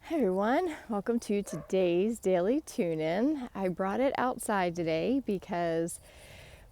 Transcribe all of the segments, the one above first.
Hey everyone, welcome to today's daily tune-in. I brought it outside today because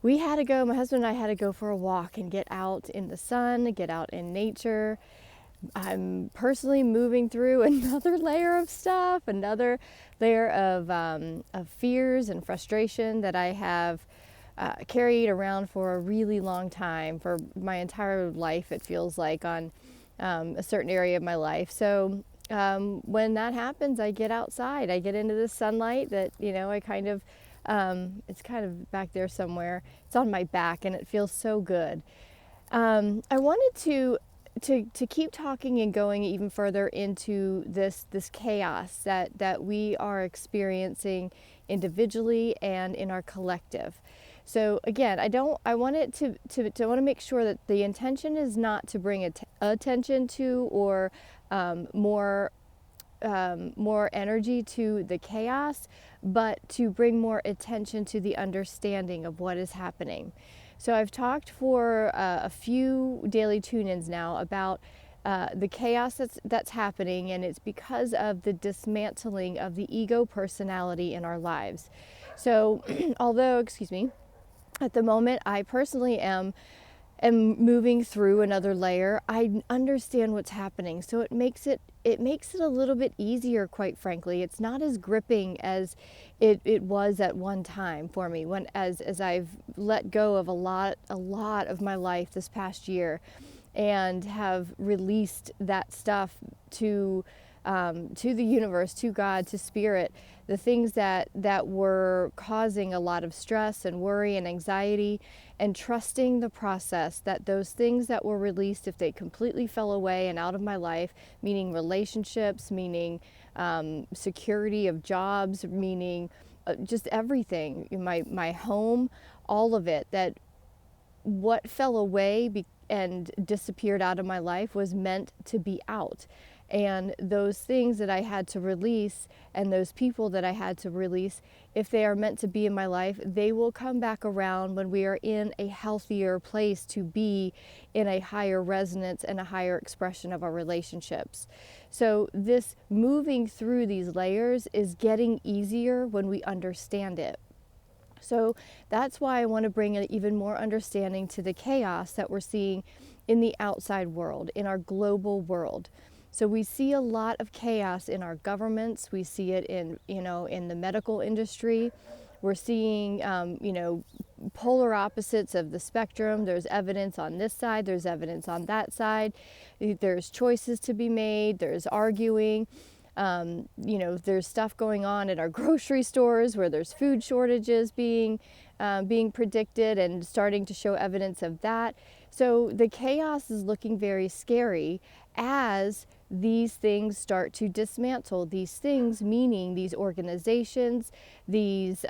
my husband and I had to go for a walk and get out in the sun, get out in nature. I'm personally moving through another layer of stuff, another layer of fears and frustration that I have carried around for a really long time, for my entire life, it feels like, on a certain area of my life. So when that happens, I get outside. I get into the sunlight that, I kind of, it's kind of back there somewhere. It's on my back and it feels so good. I wanted to keep talking and going even further into this chaos that we are experiencing individually and in our collective. So again, I want it to want to make sure that the intention is not to bring attention to or more energy to the chaos, but to bring more attention to the understanding of what is happening. So I've talked for a few daily tune-ins now about the chaos that's happening, and it's because of the dismantling of the ego personality in our lives. So although, at the moment I personally am moving through another layer, I understand what's happening. So it makes it a little bit easier, quite frankly. It's not as gripping as it was at one time for me, when as I've let go of a lot of my life this past year and have released that stuff to the universe, to God, to spirit, the things that were causing a lot of stress and worry and anxiety, and trusting the process that those things that were released, if they completely fell away and out of my life, meaning relationships, meaning security of jobs, meaning just everything, my home, all of it, that what fell away and disappeared out of my life was meant to be out. And those things that I had to release and those people that I had to release, if they are meant to be in my life, they will come back around when we are in a healthier place to be in a higher resonance and a higher expression of our relationships. So this moving through these layers is getting easier when we understand it. So that's why I want to bring an even more understanding to the chaos that we're seeing in the outside world, in our global world. So we see a lot of chaos in our governments. We see it in the medical industry. We're seeing, polar opposites of the spectrum. There's evidence on this side. There's evidence on that side. There's choices to be made. There's arguing. There's stuff going on at our grocery stores where there's food shortages being predicted and starting to show evidence of that. So the chaos is looking very scary as these things start to dismantle. These things, meaning these organizations, these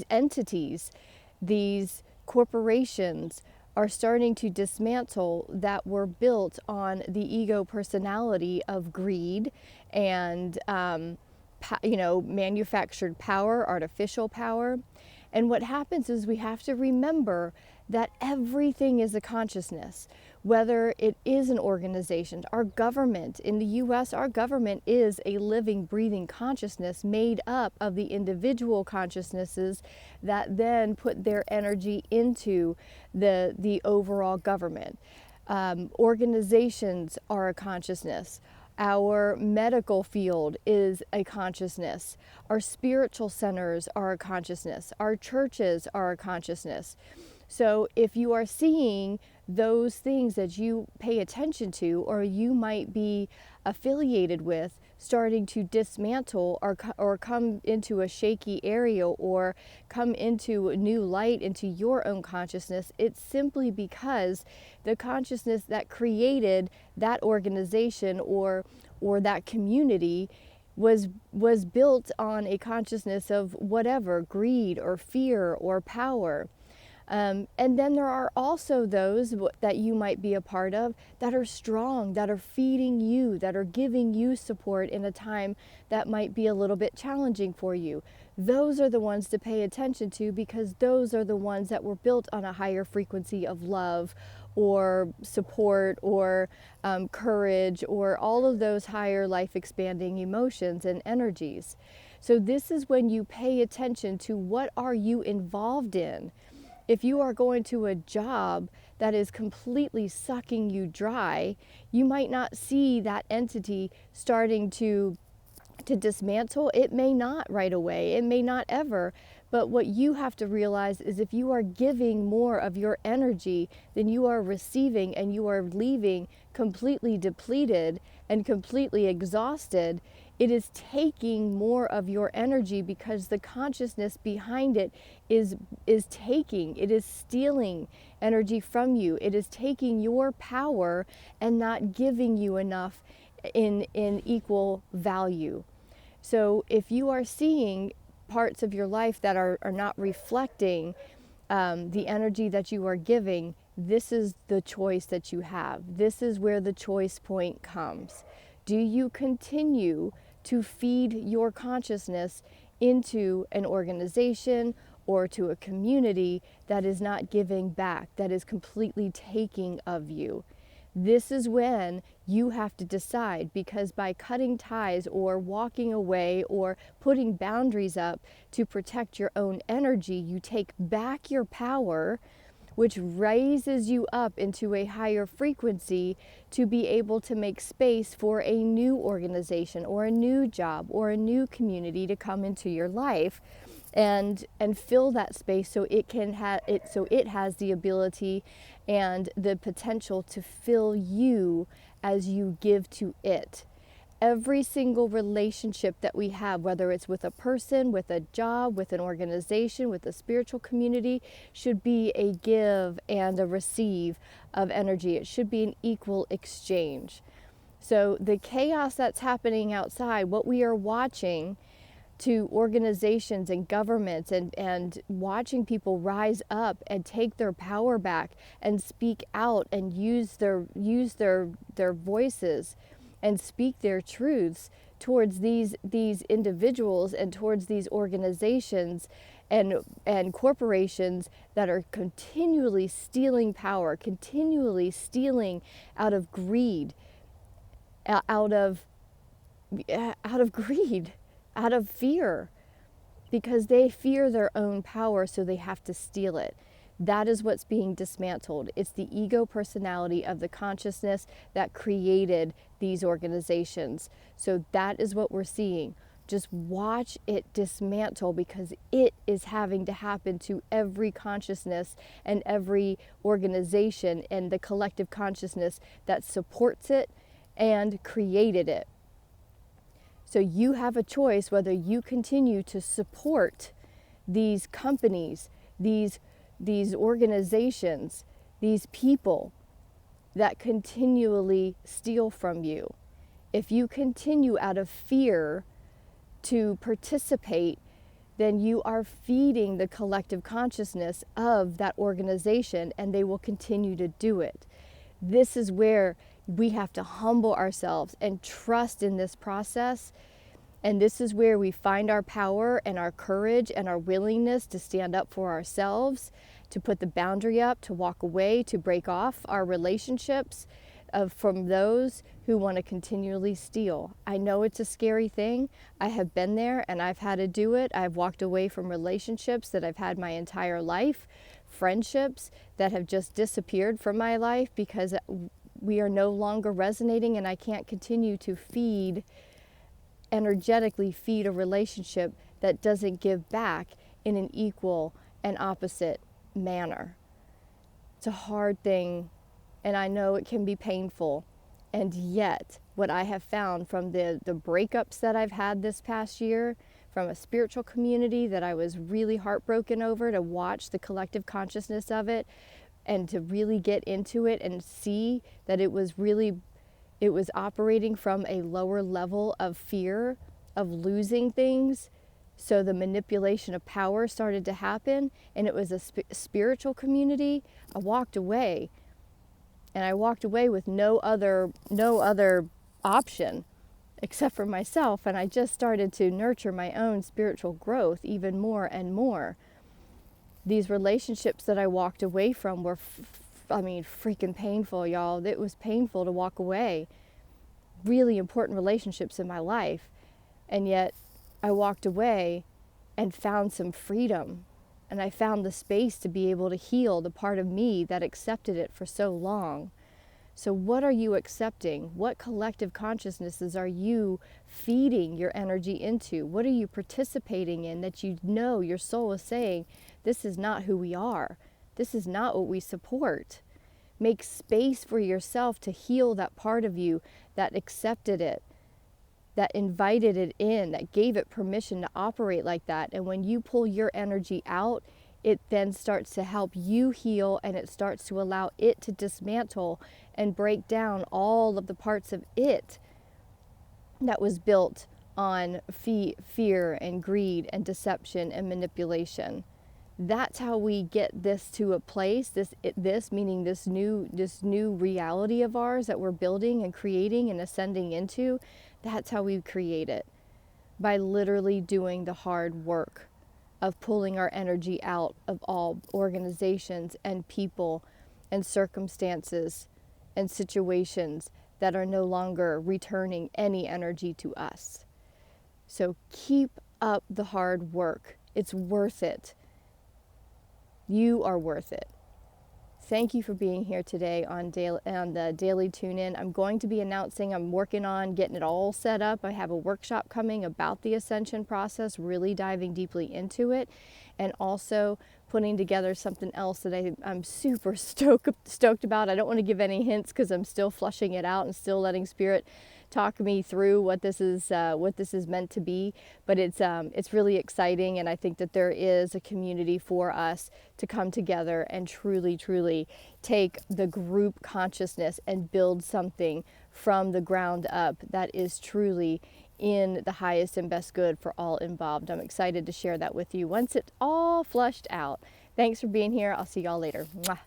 entities, these corporations, are starting to dismantle that were built on the ego personality of greed and manufactured power, artificial power. And what happens is we have to remember that everything is a consciousness, whether it is an organization. Our government in the US, our government is a living, breathing consciousness made up of the individual consciousnesses that then put their energy into the overall government. Organizations are a consciousness. Our medical field is a consciousness. Our spiritual centers are a consciousness. Our churches are a consciousness. So if you are seeing those things that you pay attention to or you might be affiliated with starting to dismantle or come into a shaky area or come into a new light into your own consciousness, it's simply because the consciousness that created that organization or that community was built on a consciousness of whatever, greed or fear or power. And then there are also those that you might be a part of that are strong, that are feeding you, that are giving you support in a time that might be a little bit challenging for you. Those are the ones to pay attention to, because those are the ones that were built on a higher frequency of love or support or courage or all of those higher life expanding emotions and energies. So this is when you pay attention to what are you involved in. If you are going to a job that is completely sucking you dry, you might not see that entity starting to dismantle. It may not right away, it may not ever. But what you have to realize is if you are giving more of your energy than you are receiving, and you are leaving completely depleted and completely exhausted, it is taking more of your energy, because the consciousness behind it is taking, it is stealing energy from you. It is taking your power and not giving you enough in equal value. So if you are seeing parts of your life that are not reflecting the energy that you are giving, this is the choice that you have. This is where the choice point comes. Do you continue to feed your consciousness into an organization or to a community that is not giving back, that is completely taking of you? This is when you have to decide, because by cutting ties or walking away or putting boundaries up to protect your own energy, you take back your power, which raises you up into a higher frequency to be able to make space for a new organization or a new job or a new community to come into your life and fill that space, so it can have it, so it has the ability and the potential to fill you as you give to it. Every single relationship that we have, whether it's with a person, with a job, with an organization, with a spiritual community, should be a give and a receive of energy. It should be an equal exchange. So the chaos that's happening outside, what we are watching to organizations and governments, and watching people rise up and take their power back and speak out and use their voices and speak their truths towards these individuals and towards these organizations and corporations that are continually stealing power, continually stealing out of greed, out of greed, out of fear, because they fear their own power, so they have to steal it. That is what's being dismantled. It's the ego personality of the consciousness that created these organizations. So that is what we're seeing. Just watch it dismantle, because it is having to happen to every consciousness and every organization and the collective consciousness that supports it and created it. So you have a choice whether you continue to support these companies, these organizations, these people that continually steal from you. If you continue out of fear to participate, then you are feeding the collective consciousness of that organization, and they will continue to do it. This is where we have to humble ourselves and trust in this process. And this is where we find our power and our courage and our willingness to stand up for ourselves, to put the boundary up, to walk away, to break off our relationships from those who want to continually steal. I know it's a scary thing. I have been there and I've had to do it. I've walked away from relationships that I've had my entire life, friendships that have just disappeared from my life because we are no longer resonating, and I can't continue to energetically feed a relationship that doesn't give back in an equal and opposite manner. It's a hard thing, and I know it can be painful. And yet, what I have found from the breakups that I've had this past year, from a spiritual community that I was really heartbroken over, to watch the collective consciousness of it and to really get into it and see that it was operating from a lower level of fear of losing things. So the manipulation of power started to happen, and it was a spiritual community. I walked away, and I walked away with no other option except for myself, and I just started to nurture my own spiritual growth even more and more. These relationships that I walked away from were I mean, freaking painful, y'all. It was painful to walk away. Really important relationships in my life. And yet I walked away and found some freedom. And I found the space to be able to heal the part of me that accepted it for so long. So what are you accepting? What collective consciousnesses are you feeding your energy into? What are you participating in that you know your soul is saying, this is not who we are. This is not what we support. Make space for yourself to heal that part of you that accepted it, that invited it in, that gave it permission to operate like that. And when you pull your energy out, it then starts to help you heal, and it starts to allow it to dismantle and break down all of the parts of it that was built on fear and greed and deception and manipulation. That's how we get this to a place, this meaning this new reality of ours that we're building and creating and ascending into. That's how we create it, by literally doing the hard work of pulling our energy out of all organizations and people and circumstances and situations that are no longer returning any energy to us. So keep up the hard work. It's worth it. You are worth it. Thank you for being here today on the Daily Tune-In. I'm going to be announcing, I'm working on getting it all set up. I have a workshop coming about the ascension process, really diving deeply into it, and also putting together something else that I'm super stoked about. I don't want to give any hints because I'm still flushing it out and still letting Spirit talk me through what this is meant to be. But it's really exciting, and I think that there is a community for us to come together and truly take the group consciousness and build something from the ground up that is truly in the highest and best good for all involved. I'm excited to share that with you once it's all flushed out. Thanks for being here. I'll see y'all later. Mwah.